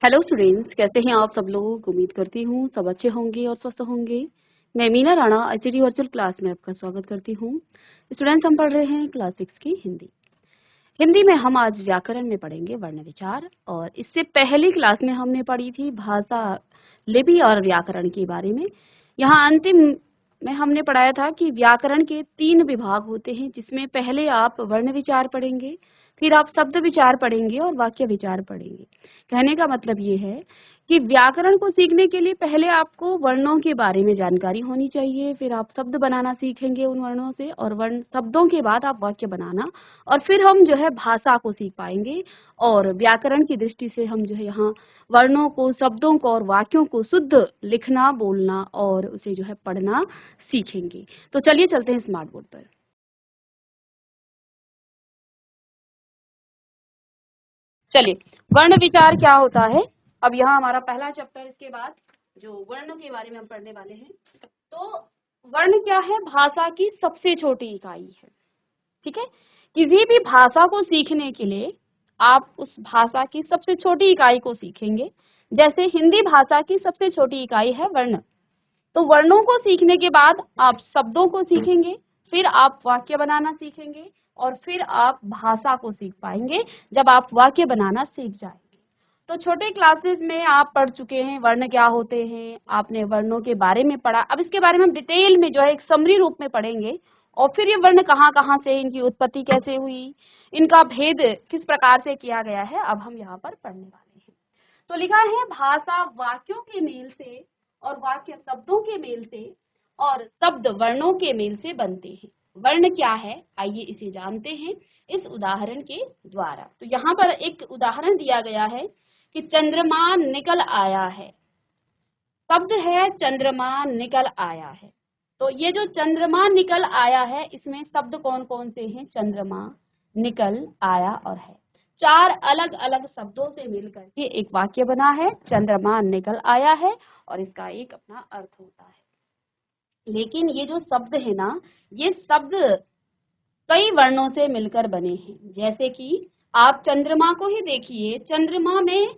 Hello students, कैसे हैं आप सब लोग। उम्मीद करती हूँ सब अच्छे होंगे और स्वस्थ होंगे। मैं Meena Rana ICT virtual class में आपका स्वागत करती हूँ। स्टूडेंट्स, हम पढ़ रहे हैं क्लास 6 की हिंदी। हिंदी में हम आज व्याकरण में पढ़ेंगे वर्ण विचार, और इससे पहली क्लास में हमने पढ़ी थी भाषा, लिपि और व्याकरण के बारे में। यहाँ अंतिम में हमने पढ़ाया था कि व्याकरण के 3 विभाग होते हैं, जिसमें पहले आप वर्ण विचार पढ़ेंगे, फिर आप शब्द विचार पढ़ेंगे और वाक्य विचार पढ़ेंगे। कहने का मतलब ये है कि व्याकरण को सीखने के लिए पहले आपको वर्णों के बारे में जानकारी होनी चाहिए, फिर आप शब्द बनाना सीखेंगे उन वर्णों से, और वर्ण शब्दों के बाद आप वाक्य बनाना, और फिर हम जो है भाषा को सीख पाएंगे। और व्याकरण की दृष्टि से हम जो है यहाँ वर्णों को, शब्दों को और वाक्यों को शुद्ध लिखना, बोलना और उसे जो है पढ़ना सीखेंगे। तो चलिए चलते हैं स्मार्ट बोर्ड पर। चलिए, वर्ण विचार क्या होता है। अब यहाँ हमारा पहला चैप्टर, इसके बाद जो वर्ण के बारे में हम पढ़ने वाले हैं। तो वर्ण क्या है? भाषा की सबसे छोटी इकाई है। ठीक है, किसी भी भाषा को सीखने के लिए आप उस भाषा की सबसे छोटी इकाई को सीखेंगे। जैसे हिंदी भाषा की सबसे छोटी इकाई है वर्ण। तो वर्णों को सीखने के बाद आप शब्दों को सीखेंगे, फिर आप वाक्य बनाना सीखेंगे, और फिर आप भाषा को सीख पाएंगे जब आप वाक्य बनाना सीख जाएंगे। तो छोटे क्लासेस में आप पढ़ चुके हैं वर्ण क्या होते हैं, आपने वर्णों के बारे में पढ़ा। अब इसके बारे में हम डिटेल में जो है एक समरी रूप में पढ़ेंगे, और फिर ये वर्ण कहाँ कहाँ से, इनकी उत्पत्ति कैसे हुई, इनका भेद किस प्रकार से किया गया है, अब हम यहाँ पर पढ़ने वाले हैं। तो लिखा है, भाषा वाक्यों के मेल से और वाक्य शब्दों के मेल से और शब्द वर्णों के मेल से बनते हैं। वर्ण क्या है, आइए इसे जानते हैं इस उदाहरण के द्वारा। तो यहाँ पर एक उदाहरण दिया गया है कि चंद्रमा निकल आया है। शब्द है चंद्रमा निकल आया है। तो ये जो चंद्रमा निकल आया है, इसमें शब्द कौन कौन से हैं? चंद्रमा, निकल, आया और है। 4 अलग अलग शब्दों से मिलकर के एक वाक्य बना है, चंद्रमा निकल आया है, और इसका एक अपना अर्थ होता है। लेकिन ये जो शब्द है ना, ये शब्द कई वर्णों से मिलकर बने हैं। जैसे कि आप चंद्रमा को ही देखिए, चंद्रमा में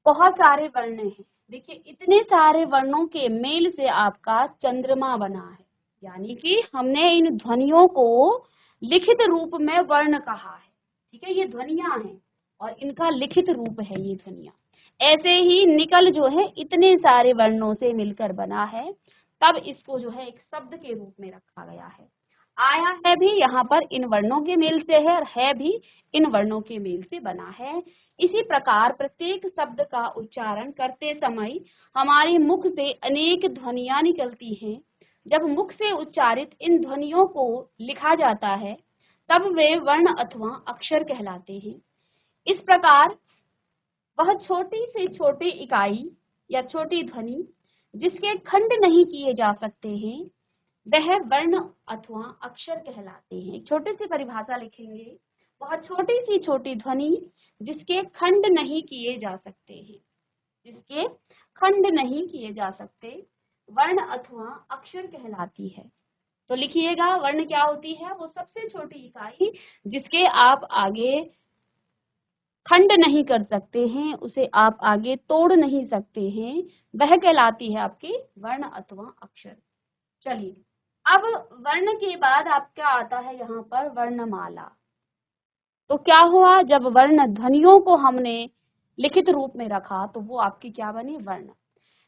बहुत सारे वर्ण हैं। देखिए, इतने सारे वर्णों के मेल से आपका चंद्रमा बना है। यानी कि हमने इन ध्वनियों को लिखित रूप में वर्ण कहा है। ठीक है, ये ध्वनियां हैं और इनका लिखित रूप है ये ध्वनियां। ऐसे ही निकल जो है इतने सारे वर्णों से मिलकर बना है, तब इसको जो है एक शब्द के रूप में रखा गया है। आया है भी यहाँ पर इन वर्णों के मेल से है भी इन वर्णों के मेल से बना है। इसी प्रकार प्रत्येक शब्द का उच्चारण करते समय हमारे मुख से अनेक ध्वनियां निकलती हैं। जब मुख से उच्चारित इन ध्वनियों को लिखा जाता है, तब वे वर्ण अथवा अक्षर कहलाते हैं। इस प्रकार वह छोटी से छोटी इकाई या छोटी ध्वनि जिसके खंड नहीं किए जा सकते हैं, वह वर्ण अथवा अक्षर कहलाते हैं। छोटे से परिभाषा लिखेंगे, वह छोटी सी छोटी ध्वनि जिसके खंड नहीं किए जा सकते हैं, जिसके खंड नहीं किए जा सकते, वर्ण अथवा अक्षर कहलाती है। तो लिखिएगा, वर्ण क्या होती है? वो सबसे छोटी इकाई जिसके आप आगे खंड नहीं कर सकते हैं, उसे आप आगे तोड़ नहीं सकते हैं, वह कहलाती है आपकी वर्ण अथवा अक्षर। चलिए, अब वर्ण के बाद आपका आता है यहाँ पर वर्णमाला। तो क्या हुआ? जब वर्ण ध्वनियों को हमने लिखित रूप में रखा तो वो आपकी क्या बनी? वर्ण।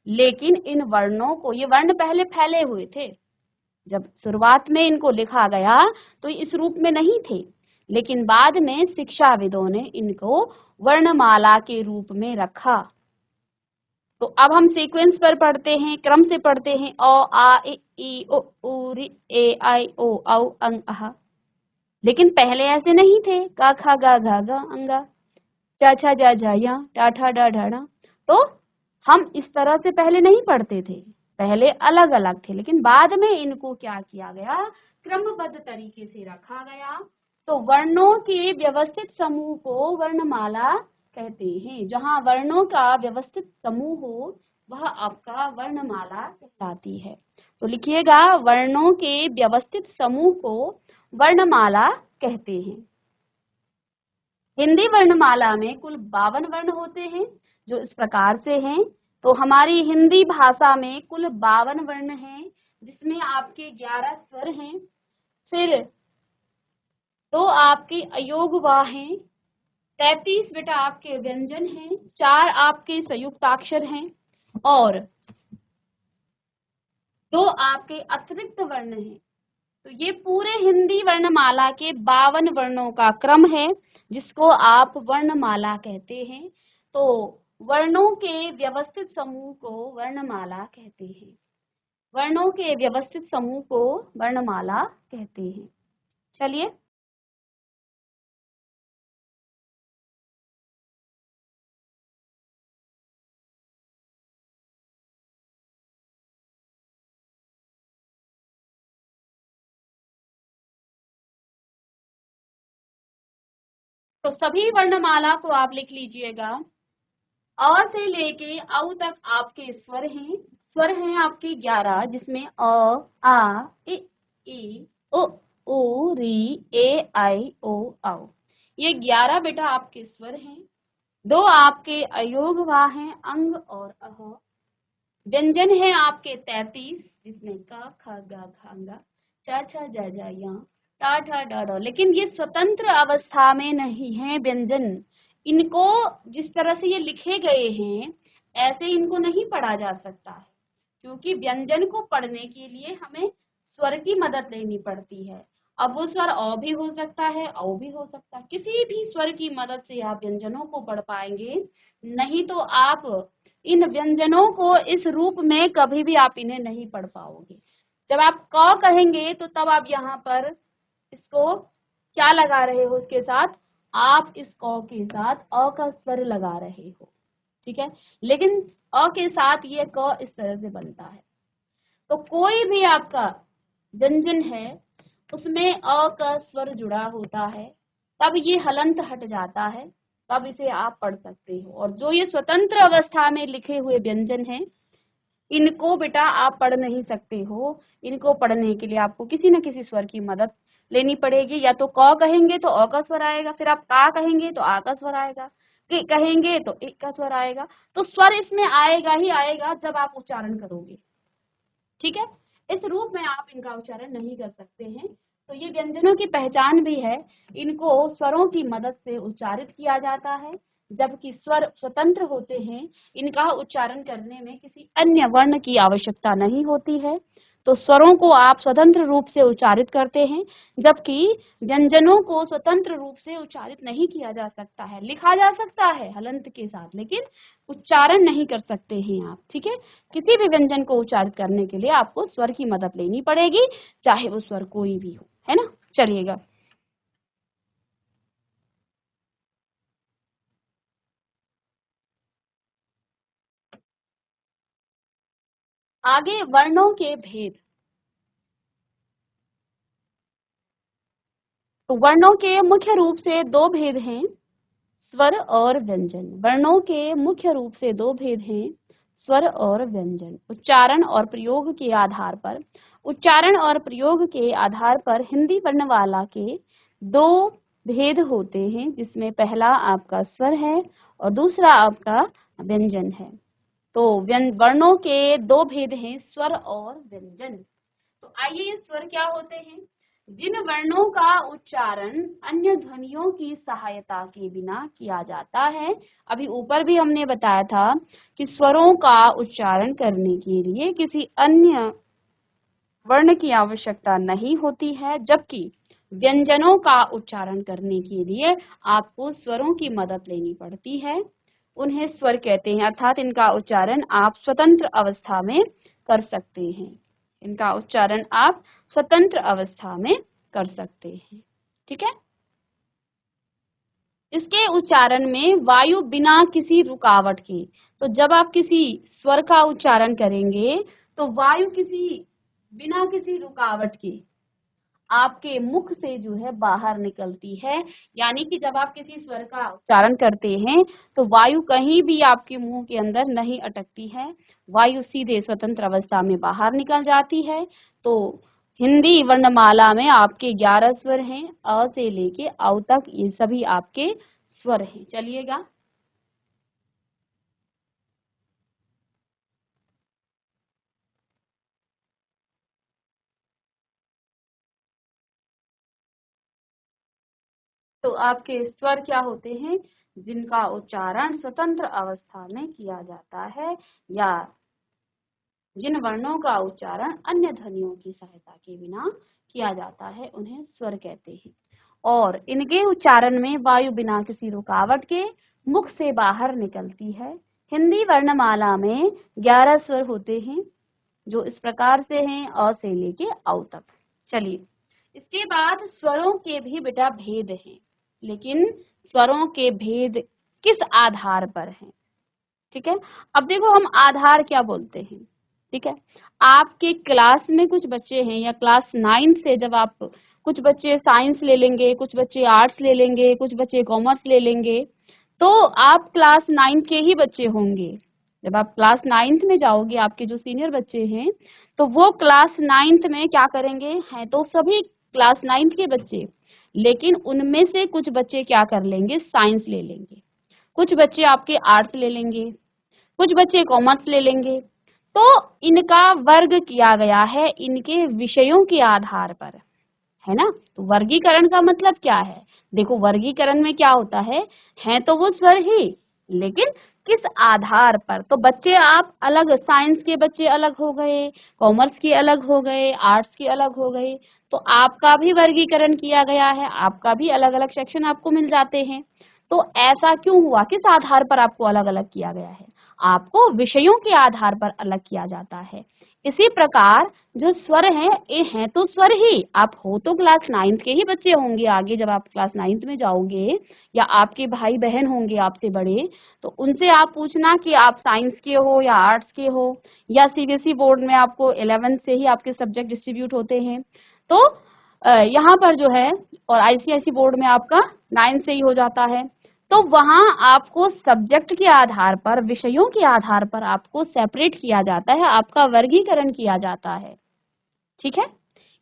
लेकिन इन वर्णों को, ये वर्ण पहले फैले हुए थे, जब शुरुआत में इनको लिखा गया तो इस रूप में नहीं थे, लेकिन बाद में शिक्षाविदों ने इनको वर्णमाला के रूप में रखा। तो अब हम सीक्वेंस पर पढ़ते हैं, क्रम से पढ़ते हैं। अ आ इ ई उ ऊ ऋ ए आई ओ औ अं अः। लेकिन पहले ऐसे नहीं थे, क ख ग घ ग अंगा, च छ ज झ य ट ठ ड ढ ण। तो हम इस तरह से पहले नहीं पढ़ते थे, पहले अलग अलग थे, लेकिन बाद में इनको क्या किया गया? क्रमबद्ध तरीके से रखा गया। तो वर्णों के व्यवस्थित समूह को वर्णमाला कहते हैं। जहाँ वर्णों का व्यवस्थित समूह हो, वह आपका वर्णमाला कहलाती है। तो लिखिएगा, वर्णों के व्यवस्थित समूह को वर्णमाला कहते हैं। हिंदी वर्णमाला में कुल 52 वर्ण होते हैं, जो इस प्रकार से हैं। तो हमारी हिंदी भाषा में कुल 52 वर्ण हैं, जिसमें आपके 11 स्वर हैं, फिर 2 आपके अयोगवाह हैं, 33 बेटा आपके व्यंजन हैं, 4 आपके संयुक्ताक्षर हैं और 2 आपके अतिरिक्त वर्ण हैं। तो ये पूरे हिंदी वर्णमाला के 52 वर्णों का क्रम है, जिसको आप वर्णमाला कहते हैं। तो वर्णों के व्यवस्थित समूह को वर्णमाला कहते हैं। वर्णों के व्यवस्थित समूह को वर्णमाला कहते हैं। चलिए, तो सभी वर्णमाला को आप लिख लीजिएगा। अ से लेके औ तक आपके स्वर हैं। स्वर हैं आपके 11, जिसमें अ, आ, ई, उ, री, ए, आई, ओ, औ। ये 11 बेटा आपके स्वर हैं। 2 आपके अयोगवाह हैं, अंग और अह। व्यंजन है आपके 33, जिसमें क, ख, ग, घ, ङ, च, छ, ज, झ, य, ट, ठ, ड, ढ। लेकिन ये स्वतंत्र अवस्था में नहीं है व्यंजन। इनको जिस तरह से ये लिखे गए हैं, ऐसे इनको नहीं पढ़ा जा सकता है, क्योंकि व्यंजन को पढ़ने के लिए हमें स्वर की मदद लेनी पड़ती है। अब वो स्वर अ भी हो सकता है, औ भी हो सकता है। किसी भी स्वर की मदद से आप व्यंजनों को पढ़ पाएंगे, नहीं तो आप इन व्यंजनों को इस रूप में कभी भी आप इन्हें नहीं पढ़ पाओगे। जब आप क कहेंगे तो तब आप यहाँ पर इसको क्या लगा रहे हो, उसके साथ आप इस क के साथ अ का स्वर लगा रहे हो, ठीक है। लेकिन अ के साथ ये क इस तरह से बनता है। तो कोई भी आपका व्यंजन है, उसमें अ का स्वर जुड़ा होता है, तब ये हलंत हट जाता है, तब इसे आप पढ़ सकते हो। और जो ये स्वतंत्र अवस्था में लिखे हुए व्यंजन हैं, इनको बेटा आप पढ़ नहीं सकते हो। इनको पढ़ने के लिए आपको किसी न किसी स्वर की मदद लेनी पड़ेगी। या तो क कहेंगे तो अ का स्वर आएगा, फिर आप का कहेंगे तो आ का स्वर आएगा, कि कहेंगे तो इ का स्वर आएगा। तो स्वर इसमें आएगा ही आएगा जब आप उच्चारण करोगे, ठीक है। इस रूप में आप इनका उच्चारण नहीं कर सकते हैं। तो ये व्यंजनों की पहचान भी है, इनको स्वरों की मदद से उच्चारित किया जाता है, जबकि स्वर स्वतंत्र होते हैं, इनका उच्चारण करने में किसी अन्य वर्ण की आवश्यकता नहीं होती है। तो स्वरों को आप स्वतंत्र रूप से उच्चारित करते हैं, जबकि व्यंजनों को स्वतंत्र रूप से उच्चारित नहीं किया जा सकता है। लिखा जा सकता है हलंत के साथ, लेकिन उच्चारण नहीं कर सकते हैं आप, ठीक है। किसी भी व्यंजन को उच्चारित करने के लिए आपको स्वर की मदद लेनी पड़ेगी, चाहे वो स्वर कोई भी हो, है ना। चलिएगा, आगे वर्णों के भेद। तो वर्णों के मुख्य रूप से 2 भेद हैं, स्वर और व्यंजन। वर्णों के मुख्य रूप से 2 भेद हैं, स्वर और व्यंजन। उच्चारण और प्रयोग के आधार पर, उच्चारण और प्रयोग के आधार पर हिंदी वर्णमाला के 2 भेद होते हैं, जिसमें पहला आपका स्वर है और दूसरा आपका व्यंजन है। तो वर्णों के 2 भेद हैं, स्वर और व्यंजन। तो आइए, ये स्वर क्या होते हैं। जिन वर्णों का उच्चारण अन्य ध्वनियों की सहायता के बिना किया जाता है, अभी ऊपर भी हमने बताया था कि स्वरों का उच्चारण करने के लिए किसी अन्य वर्ण की आवश्यकता नहीं होती है, जबकि व्यंजनों का उच्चारण करने के लिए आपको स्वरों की मदद लेनी पड़ती है। उन्हें स्वर कहते हैं, अर्थात इनका उच्चारण आप स्वतंत्र अवस्था में कर सकते हैं। इनका उच्चारण आप स्वतंत्र अवस्था में कर सकते हैं, ठीक है। इसके उच्चारण में वायु बिना किसी रुकावट के, तो जब आप किसी स्वर का उच्चारण करेंगे तो वायु बिना किसी रुकावट के आपके मुख से जो है बाहर निकलती है। यानी कि जब आप किसी स्वर का उच्चारण करते हैं तो वायु कहीं भी आपके मुंह के अंदर नहीं अटकती है, वायु सीधे स्वतंत्र अवस्था में बाहर निकल जाती है। तो हिंदी वर्णमाला में आपके 11 स्वर हैं, अ से लेके औ तक, ये सभी आपके स्वर हैं। चलिएगा, तो आपके स्वर क्या होते हैं? जिनका उच्चारण स्वतंत्र अवस्था में किया जाता है या जिन वर्णों का उच्चारण अन्य ध्वनियों की सहायता के बिना किया जाता है उन्हें स्वर कहते हैं। और इनके उच्चारण में वायु बिना किसी रुकावट के मुख से बाहर निकलती है। हिंदी वर्णमाला में 11 स्वर होते हैं जो इस प्रकार से हैं, अ से लेके औ तक। चलिए, इसके बाद स्वरों के भी बेटा भेद हैं, लेकिन स्वरों के भेद किस आधार पर हैं? ठीक है, अब देखो हम आधार क्या बोलते हैं। ठीक है, आपके क्लास में कुछ बच्चे हैं या क्लास 9 से जब आप, कुछ बच्चे साइंस ले लेंगे, कुछ बच्चे आर्ट्स ले लेंगे, कुछ बच्चे कॉमर्स ले लेंगे, तो आप क्लास 9 के ही बच्चे होंगे। जब आप क्लास 9th में जाओगे, आपके जो सीनियर बच्चे हैं तो वो क्लास 9th में क्या करेंगे, हैं तो सभी क्लास 9th के बच्चे, लेकिन उनमें से कुछ बच्चे क्या कर लेंगे, साइंस ले लेंगे, कुछ बच्चे आपके आर्ट्स ले लेंगे, कुछ बच्चे कॉमर्स ले लेंगे। तो इनका वर्ग किया गया है इनके विषयों के आधार पर, है ना। तो वर्गीकरण का मतलब क्या है? देखो, वर्गीकरण में क्या होता है तो वो स्वर ही, लेकिन किस आधार पर? तो बच्चे आप अलग, साइंस के बच्चे अलग हो गए, कॉमर्स के अलग हो गए, आर्ट्स के अलग हो गए, तो आपका भी वर्गीकरण किया गया है, आपका भी अलग अलग सेक्शन आपको मिल जाते हैं। तो ऐसा क्यों हुआ? किस आधार पर आपको अलग अलग किया गया है? आपको विषयों के आधार पर अलग किया जाता है। इसी प्रकार जो स्वर हैं, ये हैं तो स्वर ही, आप हो तो क्लास 9th के ही बच्चे होंगे। आगे जब आप क्लास 9th में जाओगे या आपके भाई बहन होंगे आपसे बड़े, तो उनसे आप पूछना कि आप साइंस के हो या आर्ट्स के हो, या सीबीएसई बोर्ड में आपको 11th से ही आपके सब्जेक्ट डिस्ट्रीब्यूट होते हैं, तो यहाँ पर जो है, और आईसीआईसी बोर्ड में आपका 9 से ही हो जाता है। तो वहाँ आपको सब्जेक्ट के आधार पर, विषयों के आधार पर आपको सेपरेट किया जाता है, आपका वर्गीकरण किया जाता है। ठीक है,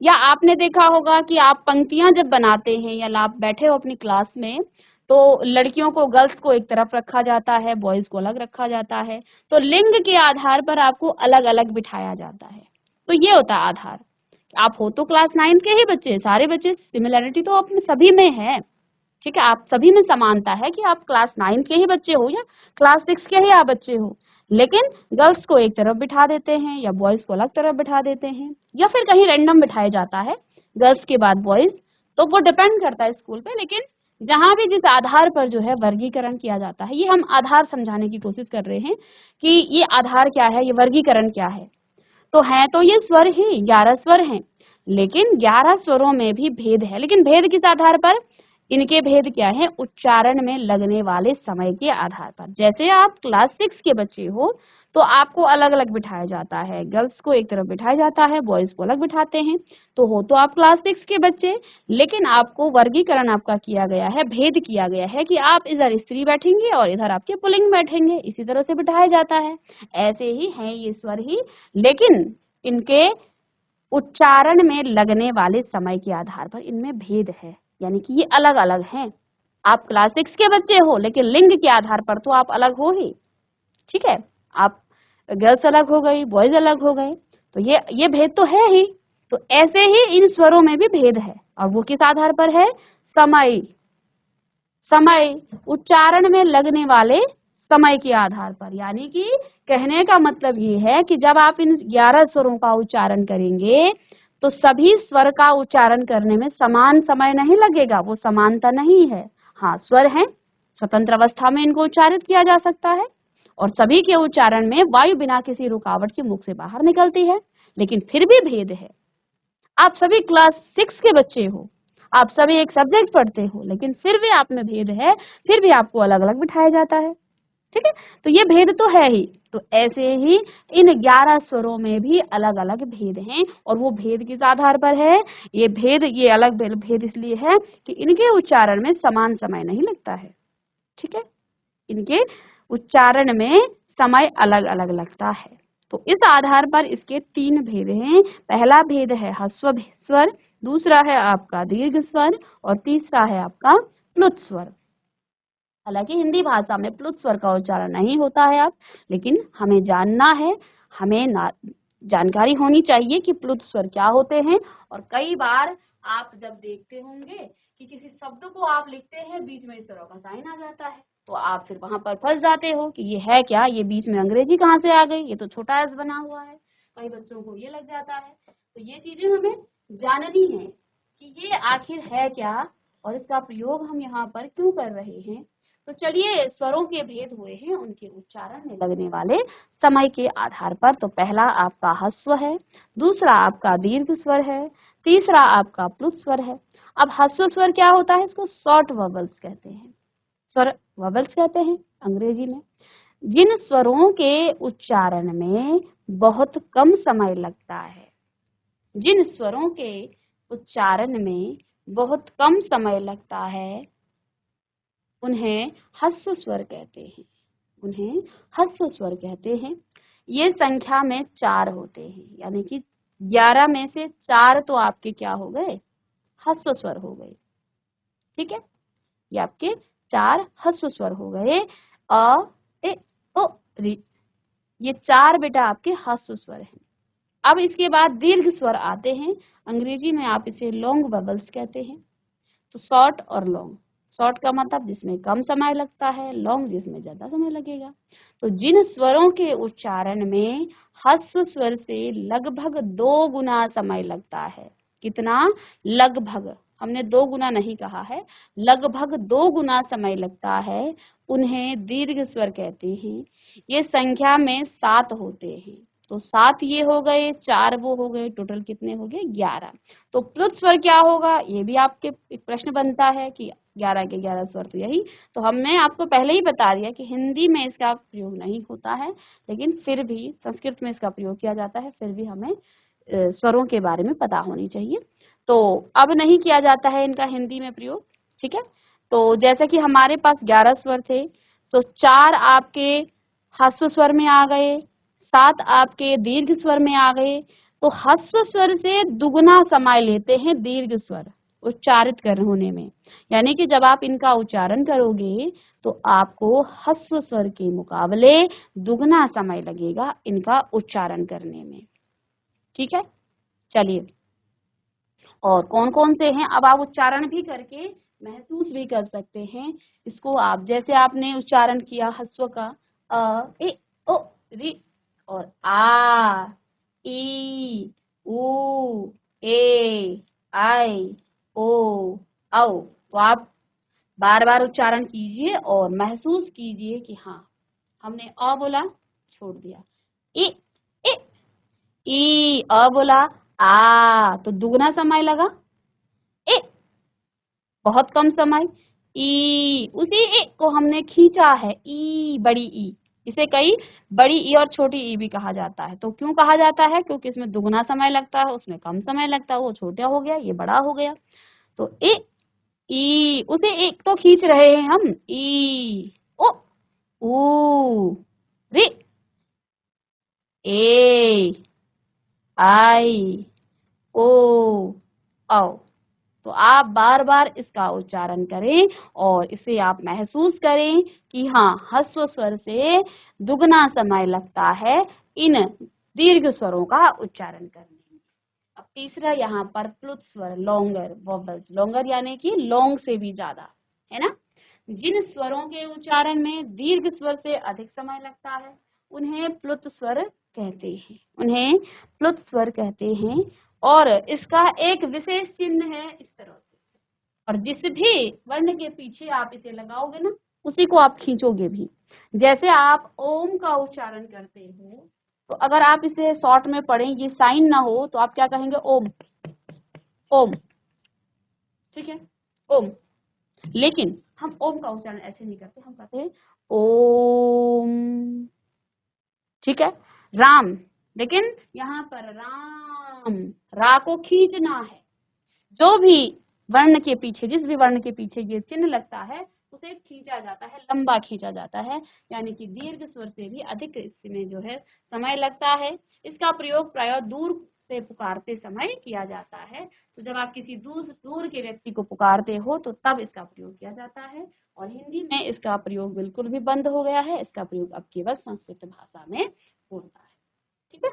या आपने देखा होगा कि आप पंक्तियां जब बनाते हैं या आप बैठे हो अपनी क्लास में, तो लड़कियों को, गर्ल्स को एक तरफ रखा जाता है, बॉयज को अलग रखा जाता है, तो लिंग के आधार पर आपको अलग अलग बिठाया जाता है। तो ये होता है आधार। आप हो तो क्लास 9 के ही बच्चे, सारे बच्चे, सिमिलैरिटी तो आप में सभी में है। ठीक है, आप सभी में समानता है कि आप क्लास 9 के ही बच्चे हो या क्लास 6 के ही आप बच्चे हो, लेकिन गर्ल्स को एक तरफ बिठा देते हैं या बॉयज को अलग तरफ बिठा देते हैं, या फिर कहीं रैंडम बिठाया जाता है, गर्ल्स के बाद बॉयज। तो वो डिपेंड करता है स्कूल पे, लेकिन जहां भी जिस आधार पर जो है वर्गीकरण किया जाता है, ये हम आधार समझाने की कोशिश कर रहे हैं कि ये आधार क्या है, ये वर्गीकरण क्या है। तो हैं तो ये स्वर ही, 11 स्वर हैं, लेकिन 11 स्वरों में भी भेद है। लेकिन भेद किस आधार पर? इनके भेद क्या है? उच्चारण में लगने वाले समय के आधार पर। जैसे आप क्लास 6 के बच्चे हो तो आपको अलग अलग बिठाया जाता है, गर्ल्स को एक तरफ बिठाया जाता है, बॉयज को अलग बिठाते हैं। तो हो तो आप क्लास 6 के बच्चे, लेकिन आपको वर्गीकरण आपका किया गया है, भेद किया गया है कि आप इधर स्त्री बैठेंगे और इधर आपके पुल्लिंग बैठेंगे, इसी तरह से बिठाया जाता है। ऐसे ही हैं ये स्वर ही, लेकिन इनके उच्चारण में लगने वाले समय के आधार पर इनमें भेद है, यानी कि ये अलग अलग हैं। आप क्लास 6 के बच्चे हो, लेकिन लिंग के आधार पर तो आप अलग हो ही। ठीक है, आप गर्ल्स अलग हो गई, बॉयज अलग हो गए, तो ये भेद तो है ही। तो ऐसे ही इन स्वरों में भी भेद है, और वो किस आधार पर है? समय, समय, उच्चारण में लगने वाले समय के आधार पर। यानी कि कहने का मतलब ये है कि जब आप इन 11 स्वरों का उच्चारण करेंगे तो सभी स्वर का उच्चारण करने में समान समय नहीं लगेगा, वो समानता नहीं है। हाँ, स्वर हैं, स्वतंत्र अवस्था में इनको उच्चारित किया जा सकता है, और सभी के उच्चारण में वायु बिना किसी रुकावट के मुख से बाहर निकलती है, लेकिन फिर भी भेद है। आप सभी क्लास 6 के बच्चे हो, आप सभी एक सब्जेक्ट पढ़ते हो, लेकिन फिर भी आप में भेद है, फिर भी आपको अलग अलग बिठाया जाता है। ठीक है, तो ये भेद तो है ही। तो ऐसे ही इन 11 स्वरों में भी अलग अलग भेद हैं, और वो भेद किस आधार पर है? ये भेद, ये अलग भेद इसलिए है कि इनके उच्चारण में समान समय नहीं लगता है। ठीक है, इनके उच्चारण में समय अलग अलग लगता है। तो इस आधार पर इसके 3 भेद हैं। पहला भेद है ह्रस्व स्वर, दूसरा है आपका दीर्घ स्वर, और तीसरा है आपका प्लुत स्वर। हालांकि हिंदी भाषा में प्लुत स्वर का उच्चारण नहीं होता है अब, लेकिन हमें जानना है, हमें जानकारी होनी चाहिए कि प्लुत स्वर क्या होते हैं। और कई बार आप जब देखते होंगे कि किसी शब्द को आप लिखते हैं, बीच में इस तरह का साइन आ जाता है, तो आप फिर वहां पर फंस जाते हो कि ये है क्या, ये बीच में अंग्रेजी कहाँ से आ गई, ये तो छोटा एस बना हुआ है। कई बच्चों को ये लग जाता है। तो ये चीजें हमें जाननी है कि ये आखिर है क्या और इसका प्रयोग हम यहाँ पर क्यों कर रहे हैं। तो चलिए, स्वरों के भेद हुए हैं उनके उच्चारण में लगने वाले समय के आधार पर। तो पहला आपका ह्रस्व है, दूसरा आपका दीर्घ स्वर है, तीसरा आपका प्लुत स्वर है। अब ह्रस्व स्वर क्या होता है, इसको शॉर्ट वबल्स कहते हैं, स्वर वबल्स कहते हैं अंग्रेजी में। जिन स्वरों के उच्चारण में बहुत कम समय लगता है, जिन स्वरों के उच्चारण में बहुत कम समय लगता है, उन्हें ह्रस्व स्वर कहते हैं, उन्हें ह्रस्व स्वर कहते हैं। ये संख्या में 4 होते हैं, यानी कि 11 में से 4 तो आपके क्या हो गए, ह्रस्व स्वर हो गए। ठीक है, ये आपके 4 ह्रस्व स्वर हो गए। अ, ए, ओ, रि, ये 4 बेटा आपके ह्रस्व स्वर हैं। अब इसके बाद दीर्घ स्वर आते हैं, अंग्रेजी में आप इसे लॉन्ग वबल्स कहते हैं। तो शॉर्ट और लॉन्ग, शॉर्ट का मतलब जिसमें कम समय लगता है, लॉन्ग जिसमें ज्यादा समय लगेगा। तो जिन स्वरों के उच्चारण में ह्रस्व स्वर से लगभग 2 गुना समय लगता है, कितना, लगभग, हमने 2 गुना नहीं कहा है, लगभग 2 गुना समय लगता है, उन्हें दीर्घ स्वर कहते हैं। ये संख्या में 7 होते हैं। तो 7 ये हो गए, 4 वो हो गए, टोटल कितने हो गए, 11। तो प्लुत स्वर क्या होगा, ये भी आपके एक प्रश्न बनता है कि 11 के 11 स्वर तो यही। तो हमने आपको पहले ही बता दिया कि हिंदी में इसका प्रयोग नहीं होता है, लेकिन फिर भी संस्कृत में इसका प्रयोग किया जाता है, फिर भी हमें स्वरों के बारे में पता होनी चाहिए। तो अब नहीं किया जाता है इनका हिंदी में प्रयोग। ठीक है, तो जैसे कि हमारे पास 11 स्वर थे, तो 4 आपके ह्रस्व स्वर में आ गए, 7 आपके दीर्घ स्वर में आ गए। तो ह्रस्व स्वर से दुगुना समय लेते हैं दीर्घ स्वर उच्चारित कर होने में, यानी कि जब आप इनका उच्चारण करोगे तो आपको ह्रस्व स्वर के मुकाबले दुगना समय लगेगा इनका उच्चारण करने में। ठीक है, चलिए, और कौन कौन से हैं अब आप उच्चारण भी करके महसूस भी कर सकते हैं इसको। आप जैसे आपने उच्चारण किया ह्रस्व का, अ, ए, ओ, रि, और आ, ई, उ, ए, आई, ओ, औ। तो आप बार बार उच्चारण कीजिए और महसूस कीजिए कि हाँ, हमने अ बोला, छोड़ दिया, ई, ए, ई, अ बोला, आ, तो दुगना समय लगा, ए, बहुत कम समय, ई, उसी ए को हमने खींचा है, ई, बड़ी ई, इसे कई बड़ी ई और छोटी ई भी कहा जाता है। तो क्यों कहा जाता है, क्योंकि इसमें दुगना समय लगता है, उसमें कम समय लगता है, वो छोटा हो गया, ये बड़ा हो गया। तो ए, ई, उसे एक तो खींच रहे हैं हम, ई, ओ, ऊ, रे, ए, आई, ओ, औ। तो आप बार बार इसका उच्चारण करें और इसे आप महसूस करें कि हाँ, ह्रस्व स्वर से दुगना समय लगता है इन दीर्घ स्वरों का उच्चारण करने में। अब तीसरा यहाँ पर प्लुत स्वर, लॉन्गर वोवल्स, लॉन्गर यानी कि लॉन्ग से भी ज्यादा, है ना। जिन स्वरों के उच्चारण में दीर्घ स्वर से अधिक समय लगता है, उन्हें प्लुत स्वर कहते हैं, उन्हें प्लुत स्वर कहते हैं। और इसका एक विशेष चिन्ह है इस तरह से, और जिस भी वर्ण के पीछे आप इसे लगाओगे ना, उसी को आप खींचोगे भी। जैसे आप ओम का उच्चारण करते हो, तो अगर आप इसे शॉर्ट में पढ़ें, ये साइन ना हो, तो आप क्या कहेंगे, ओम, ओम। ठीक है, ओम। लेकिन हम ओम का उच्चारण ऐसे नहीं करते, हम कहते हैं ओम। ठीक है, राम, लेकिन यहाँ पर राम, रा को खींचना है। जो भी वर्ण के पीछे, जिस भी वर्ण के पीछे ये चिन्ह लगता है, उसे खींचा जाता है, लंबा खींचा जाता है, यानी कि दीर्घ स्वर से भी अधिक इसमें जो है समय लगता है। इसका प्रयोग प्रायः दूर से पुकारते समय किया जाता है। तो जब आप किसी दूर दूर के व्यक्ति को पुकारते हो तो तब इसका प्रयोग किया जाता है। और हिंदी में इसका प्रयोग बिल्कुल भी बंद हो गया है। इसका प्रयोग अब केवल संस्कृत भाषा में होता है। ठीक है,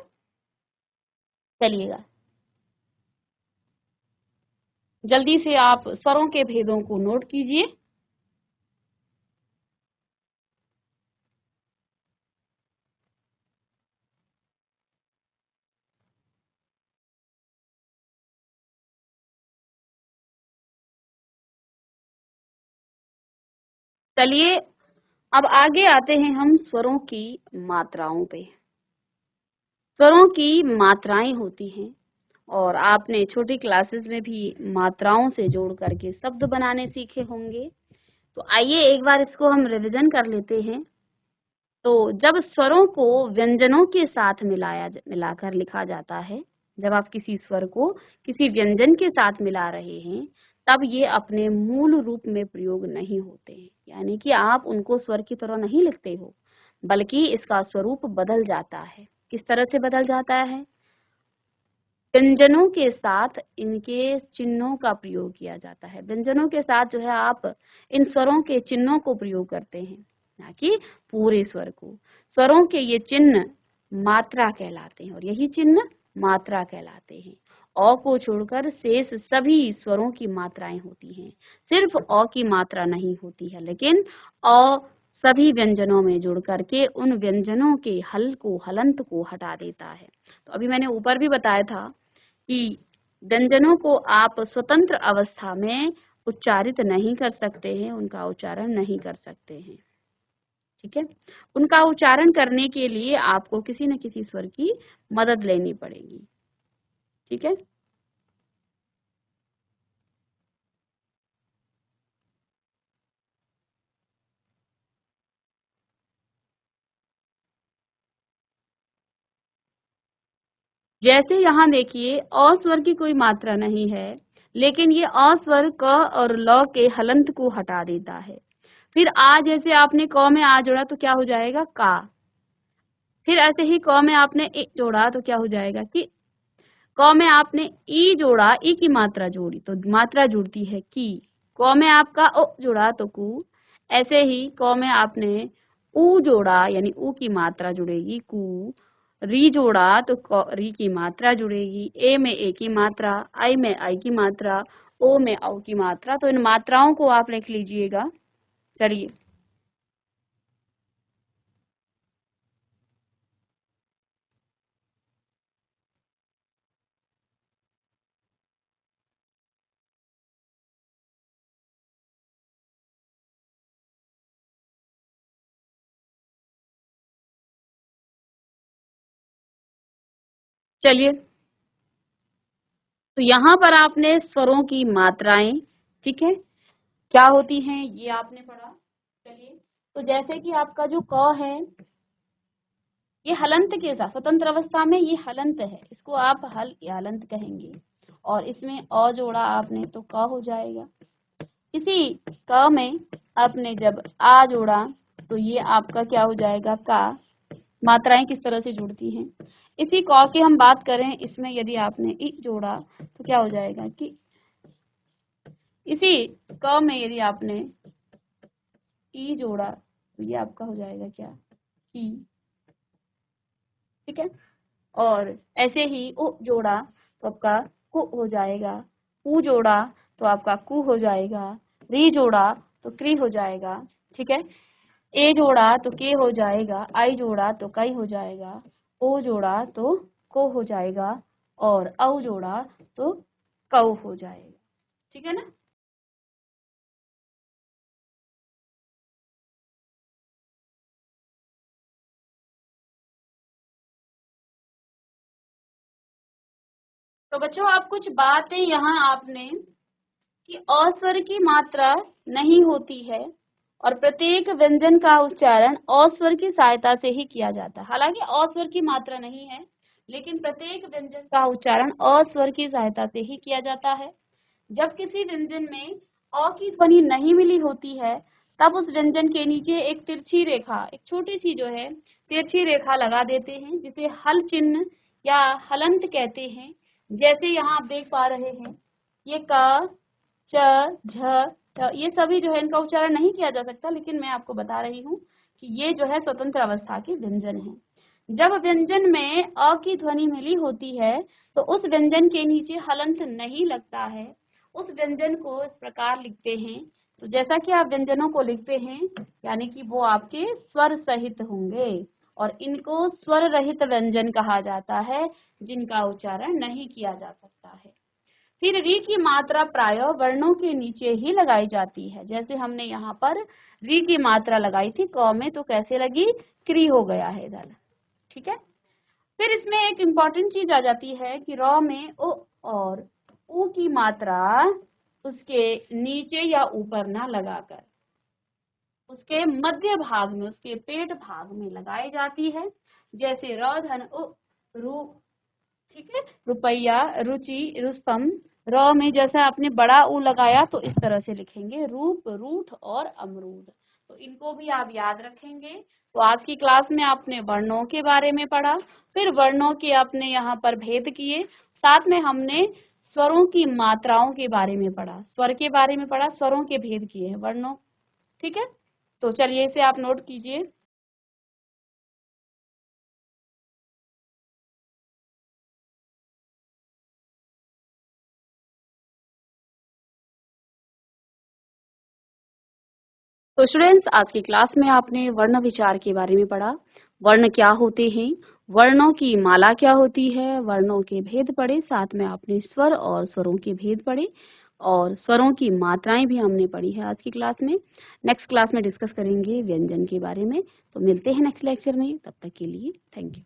चलिएगा जल्दी से आप स्वरों के भेदों को नोट कीजिए। चलिए अब आगे आते हैं हम स्वरों की मात्राओं पे। स्वरों की मात्राएं होती हैं और आपने छोटी क्लासेस में भी मात्राओं से जोड़ करके शब्द बनाने सीखे होंगे। तो आइए एक बार इसको हम रिवीजन कर लेते हैं। तो जब स्वरों को व्यंजनों के साथ मिलाकर लिखा जाता है, जब आप किसी स्वर को किसी व्यंजन के साथ मिला रहे हैं, तब ये अपने मूल रूप में प्रयोग नहीं होते हैं। यानी कि आप उनको स्वर की तरह नहीं लिखते हो, बल्कि इसका स्वरूप बदल जाता है। किस तरह से बदल जाता है? व्यंजनों के साथ इनके चिन्हों का प्रयोग किया जाता है। व्यंजनों के साथ जो है आप इन स्वरों के चिन्हों को प्रयोग करते हैं, ना कि पूरे स्वर को। स्वरों के ये चिन्ह मात्रा कहलाते हैं और यही चिन्ह मात्रा कहलाते हैं। अ को छोड़कर शेष सभी स्वरों की मात्राएं होती हैं। सिर्फ अ की मात्रा नहीं होती है, लेकिन अ सभी व्यंजनों में जुड़ करके उन व्यंजनों के हल को, हलंत को हटा देता है। तो अभी मैंने ऊपर भी बताया था कि व्यंजनों को आप स्वतंत्र अवस्था में उच्चारित नहीं कर सकते हैं, उनका उच्चारण नहीं कर सकते हैं। ठीक है, उनका उच्चारण करने के लिए आपको किसी न किसी स्वर की मदद लेनी पड़ेगी। ठीक है, जैसे यहाँ देखिए अ स्वर की कोई मात्रा नहीं है, लेकिन ये अ स्वर क और ल के हलंत को हटा देता है। फिर आ, जैसे आपने क में आ जोड़ा तो क्या हो जाएगा? का। फिर ऐसे ही क में आपने इ जोड़ा तो क्या हो जाएगा? कि। क में आपने ई जोड़ा, ई की मात्रा जोड़ी तो मात्रा जुड़ती है की। क में आपका ओ जोड़ा तो कु। ऐसे ही क में आपने ऊ जोड़ा यानी ऊ की मात्रा जुड़ेगी कु। री जोड़ा तो री की मात्रा जुड़ेगी। ए में ए की मात्रा, आई में आई की मात्रा, ओ में औ की मात्रा। तो इन मात्राओं को आप लिख लीजिएगा। चलिए चलिए तो यहाँ पर आपने स्वरों की मात्राएं, ठीक है, क्या होती हैं ये आपने पढ़ा। चलिए तो जैसे कि आपका जो क है, ये हलंत के साथ स्वतंत्र अवस्था में ये हलंत है, इसको आप हल या हलंत कहेंगे। और इसमें अ जोड़ा आपने तो क हो जाएगा। इसी क में आपने जब आ जोड़ा तो ये आपका क्या हो जाएगा? का। मात्राएं किस तरह से जुड़ती हैं। इसी क की हम बात करें, इसमें यदि आपने इ जोड़ा तो क्या हो जाएगा? कि। इसी क में यदि आपने ई जोड़ा तो ये आपका हो जाएगा क्या? की। ठीक है, और ऐसे ही उ जोड़ा तो आपका कु हो जाएगा। उ जोड़ा तो आपका कु हो जाएगा। री जोड़ा तो क्री हो जाएगा। ठीक है, ए जोड़ा तो के हो जाएगा। आई जोड़ा तो कई हो जाएगा। ओ जोड़ा तो को हो जाएगा और औ जोड़ा तो कौ हो जाएगा। ठीक है ना। तो बच्चों आप कुछ बातें यहाँ आपने कि अ स्वर की मात्रा नहीं होती है और प्रत्येक व्यंजन का उच्चारण अ स्वर की सहायता से ही किया जाता है। हालांकि अ स्वर की मात्रा नहीं है, लेकिन प्रत्येक व्यंजन का उच्चारण अ स्वर की सहायता से ही किया जाता है। जब किसी व्यंजन में अ की ध्वनि नहीं मिली होती है, तब उस व्यंजन के नीचे एक तिरछी रेखा, एक छोटी सी जो है तिरछी रेखा लगा देते हैं, जिसे हल चिन्ह या हलंत कहते हैं। जैसे यहाँ आप देख पा रहे हैं, ये क, च, झ, तो ये सभी जो है इनका उच्चारण नहीं किया जा सकता, लेकिन मैं आपको बता रही हूँ कि ये जो है स्वतंत्र अवस्था के व्यंजन हैं। जब व्यंजन में अ की ध्वनि मिली होती है तो उस व्यंजन के नीचे हलंत नहीं लगता है, उस व्यंजन को इस प्रकार लिखते हैं। तो जैसा कि आप व्यंजनों को लिखते हैं यानी कि वो आपके स्वर सहित होंगे, और इनको स्वर रहित व्यंजन कहा जाता है, जिनका उच्चारण नहीं किया जा सकता है। फिर री की मात्रा प्रायः वर्णों के नीचे ही लगाई जाती है। जैसे हमने यहाँ पर री की मात्रा लगाई थी क में, तो कैसे लगी, क्री हो गया है इधर, ठीक है। फिर इसमें एक इम्पॉर्टेंट चीज आ जाती है कि र में ओ और ऊ की मात्रा उसके नीचे या ऊपर ना लगाकर उसके मध्य भाग में, उसके पेट भाग में लगाई जाती है। जैसे र धन उ रू, ठीक है, रुपया, रुचि, रुस्तम। र में जैसे आपने बड़ा ऊ लगाया तो इस तरह से लिखेंगे रूप, रूठ और अमरूद। तो इनको भी आप याद रखेंगे। तो आज की क्लास में आपने वर्णों के बारे में पढ़ा, फिर वर्णों के आपने यहाँ पर भेद किए, साथ में हमने स्वरों की मात्राओं के बारे में पढ़ा, स्वर के बारे में पढ़ा, स्वरों के भेद किए हैं वर्णों, ठीक है। तो चलिए इसे आप नोट कीजिए। तो स्टूडेंट्स, आज की क्लास में आपने वर्ण विचार के बारे में पढ़ा। वर्ण क्या होते हैं, वर्णों की माला क्या होती है, वर्णों के भेद पढ़े, साथ में आपने स्वर और स्वरों के भेद पढ़े, और स्वरों की मात्राएं भी हमने पढ़ी है आज की क्लास में। नेक्स्ट क्लास में डिस्कस करेंगे व्यंजन के बारे में। तो मिलते हैं नेक्स्ट लेक्चर में, तब तक के लिए थैंक यू।